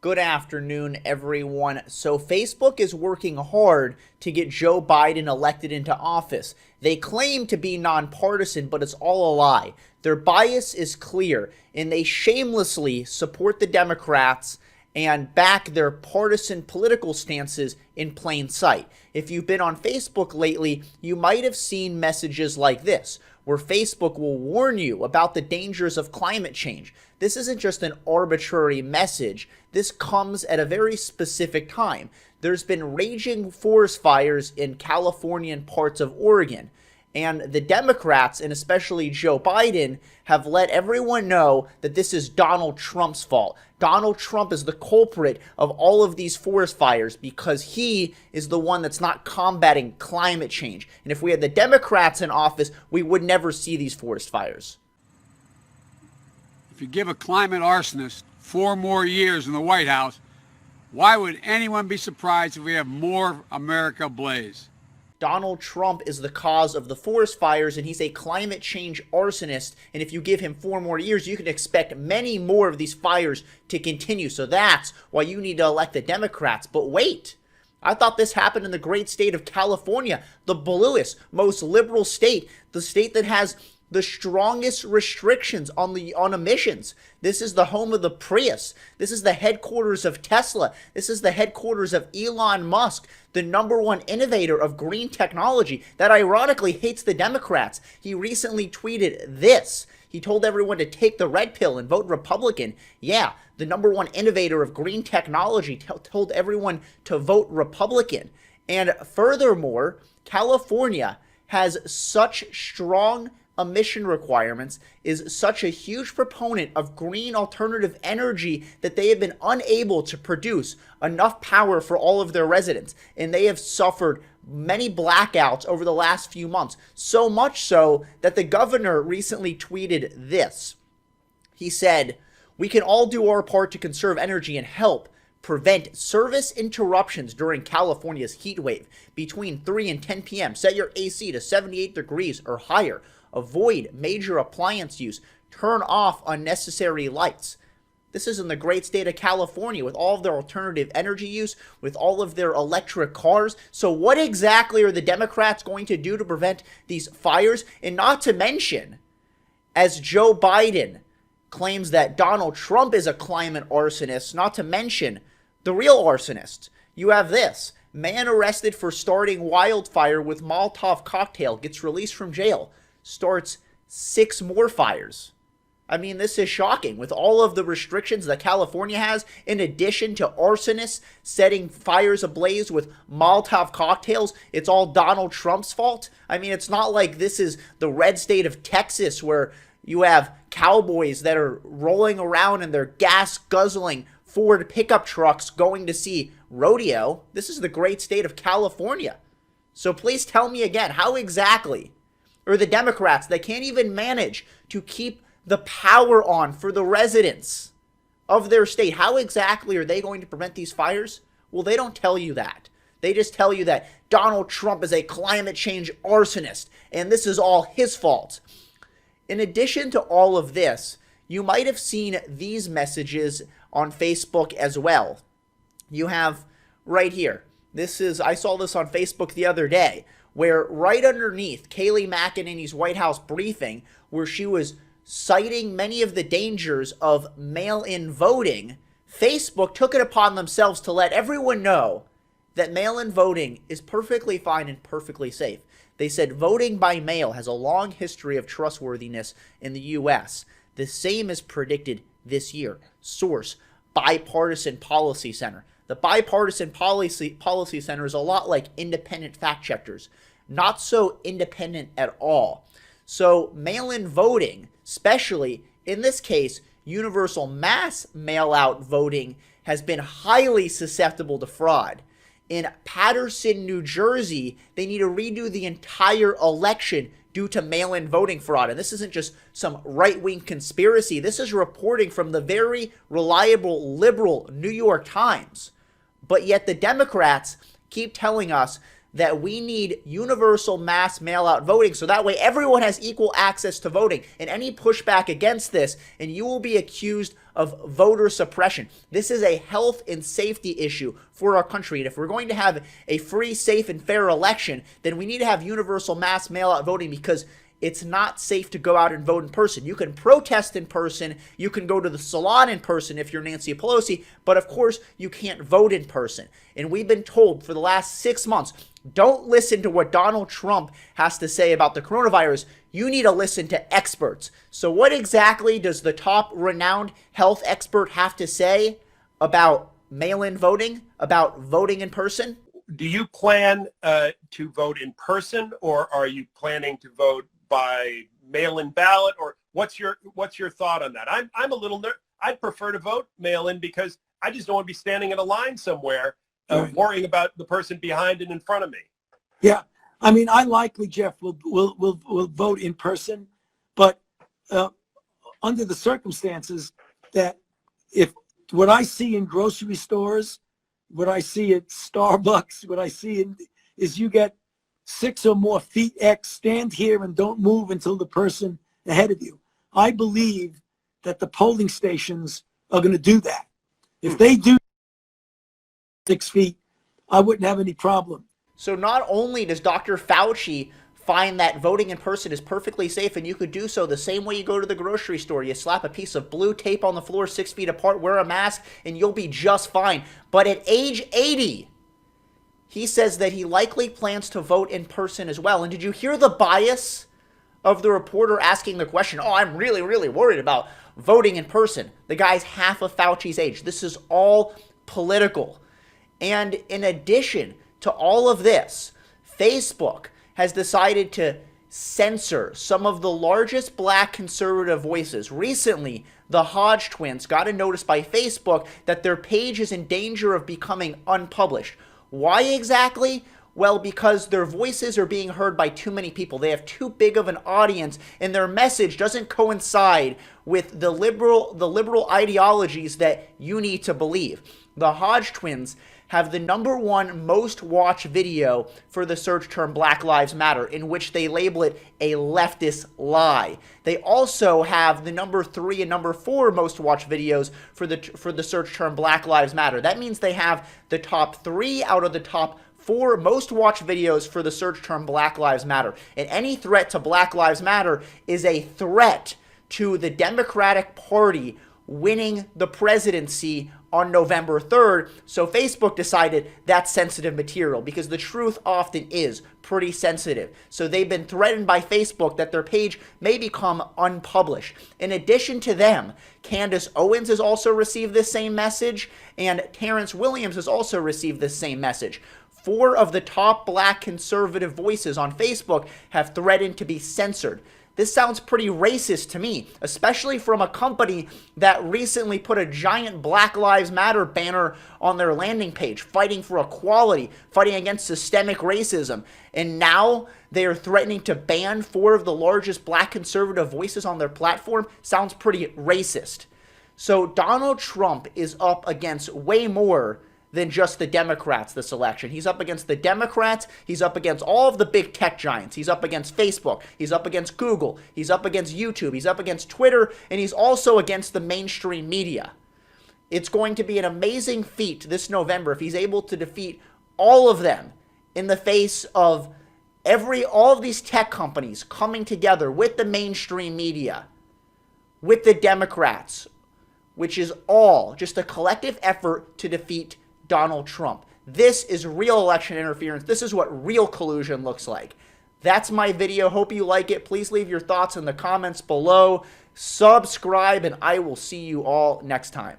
Good afternoon, everyone. So, Facebook is working hard to get Joe Biden elected into office. They claim to be nonpartisan, but it's all a lie. Their bias is clear, and they shamelessly support the Democrats and back their partisan political stances in plain sight. If you've been on Facebook lately, you might have seen messages like this, where Facebook will warn you about the dangers of climate change. This isn't just an arbitrary message. This comes at a very specific time. There's been raging forest fires in California and parts of Oregon. And the Democrats, and especially Joe Biden, have let everyone know that this is Donald Trump's fault. Donald Trump is the culprit of all of these forest fires because he is the one that's not combating climate change. And if we had the Democrats in office, we would never see these forest fires. If you give a climate arsonist 4 more years in the White House, why would anyone be surprised if we have more America ablaze? Donald Trump is the cause of the forest fires, and he's a climate change arsonist. And if you give him 4 more years, you can expect many more of these fires to continue. So that's why you need to elect the Democrats. But wait, I thought this happened in the great state of California, the bluest, most liberal state, the state that has the strongest restrictions on emissions. This is the home of the Prius. This is the headquarters of Tesla. This is the headquarters of Elon Musk, the #1 innovator of green technology that ironically hates the Democrats. He recently tweeted this. He told everyone to take the red pill and vote Republican. Yeah, the #1 innovator of green technology told everyone to vote Republican. And furthermore, California has such strong emission requirements, is such a huge proponent of green alternative energy that they have been unable to produce enough power for all of their residents. And they have suffered many blackouts over the last few months. So much so that the governor recently tweeted this. He said, "We can all do our part to conserve energy and help prevent service interruptions during California's heat wave. Between 3 and 10 p.m., set your AC to 78 degrees or higher. Avoid major appliance use. Turn off unnecessary lights." This is in the great state of California with all of their alternative energy use, with all of their electric cars. So what exactly are the Democrats going to do to prevent these fires? And not to mention, as Joe Biden claims that Donald Trump is a climate arsonist, not to mention the real arsonist, you have this. Man arrested for starting wildfire with Molotov cocktail gets released from jail. Starts 6 more fires. I mean, this is shocking. With all of the restrictions that California has, in addition to arsonists setting fires ablaze with Molotov cocktails, it's all Donald Trump's fault. I mean, it's not like this is the red state of Texas where you have cowboys that are rolling around in their gas-guzzling Ford pickup trucks going to see rodeo. This is the great state of California. So please tell me again, how exactly or the Democrats that can't even manage to keep the power on for the residents of their state, how exactly are they going to prevent these fires? Well, they don't tell you that. They just tell you that Donald Trump is a climate change arsonist, and this is all his fault. In addition to all of this, you might have seen these messages on Facebook as well. You have right here. I saw this on Facebook the other day, where right underneath Kayleigh McEnany's White House briefing, where she was citing many of the dangers of mail-in voting, Facebook took it upon themselves to let everyone know that mail-in voting is perfectly fine and perfectly safe. They said voting by mail has a long history of trustworthiness in the U.S. The same is predicted this year. Source, Bipartisan Policy Center. The Bipartisan Policy Center is a lot like independent fact checkers. Not so independent at all. So mail-in voting, especially in this case, universal mass mail-out voting, has been highly susceptible to fraud. In Paterson, New Jersey, they need to redo the entire election due to mail-in voting fraud. And this isn't just some right-wing conspiracy. This is reporting from the very reliable liberal New York Times. But yet the Democrats keep telling us that we need universal mass mail-out voting so that way everyone has equal access to voting. And any pushback against this, and you will be accused of voter suppression. This is a health and safety issue for our country. And if we're going to have a free, safe, and fair election, then we need to have universal mass mail-out voting, because it's not safe to go out and vote in person. You can protest in person, you can go to the salon in person if you're Nancy Pelosi, but of course you can't vote in person. And we've been told for the last 6 months, don't listen to what Donald Trump has to say about the coronavirus. You need to listen to experts. So what exactly does the top renowned health expert have to say about mail-in voting, about voting in person? Do you plan to vote in person, or are you planning to vote by mail-in ballot, or what's your thought on that? I'm a little I'd prefer to vote mail-in, because I just don't want to be standing in a line somewhere worrying about the person behind and in front of me. Yeah, I mean, I likely, Jeff, will vote in person, but under the circumstances that if what I see in grocery stores, what I see at Starbucks, what I see is you get 6 or more feet X, stand here and don't move until the person ahead of you. I believe that the polling stations are going to do that. If they do 6 feet, I wouldn't have any problem. So not only does Dr. Fauci find that voting in person is perfectly safe, and you could do so the same way you go to the grocery store. You slap a piece of blue tape on the floor 6 feet apart, wear a mask, and you'll be just fine. But at age 80, he says that he likely plans to vote in person as well. And did you hear the bias of the reporter asking the question? Oh, I'm really, really worried about voting in person. The guy's half of Fauci's age. This is all political. And in addition to all of this, Facebook has decided to censor some of the largest black conservative voices. Recently, the Hodge twins got a notice by Facebook that their page is in danger of becoming unpublished. Why exactly? Well, because their voices are being heard by too many people. They have too big of an audience, and their message doesn't coincide with the liberal ideologies that you need to believe. The Hodge twins have the #1 most watched video for the search term Black Lives Matter, in which they label it a leftist lie. They also have the #3 and #4 most watched videos for the search term Black Lives Matter. That means they have the top 3 out of the top 4 most watched videos for the search term Black Lives Matter. And any threat to Black Lives Matter is a threat to the Democratic Party winning the presidency on November 3rd. So Facebook decided that's sensitive material, because the truth often is pretty sensitive. So they've been threatened by Facebook that their page may become unpublished. In addition to them, Candace Owens has also received this same message, and Terrence Williams has also received this same message. 4 of the top black conservative voices on Facebook have threatened to be censored. This sounds pretty racist to me, especially from a company that recently put a giant Black Lives Matter banner on their landing page, fighting for equality, fighting against systemic racism. And now they are threatening to ban 4 of the largest black conservative voices on their platform. Sounds pretty racist. So Donald Trump is up against way more than just the Democrats this election. He's up against the Democrats. He's up against all of the big tech giants. He's up against Facebook. He's up against Google. He's up against YouTube. He's up against Twitter. And he's also against the mainstream media. It's going to be an amazing feat this November if he's able to defeat all of them in the face of all of these tech companies coming together with the mainstream media, with the Democrats, which is all just a collective effort to defeat Donald Trump. This is real election interference. This is what real collusion looks like. That's my video. Hope you like it. Please leave your thoughts in the comments below. Subscribe, and I will see you all next time.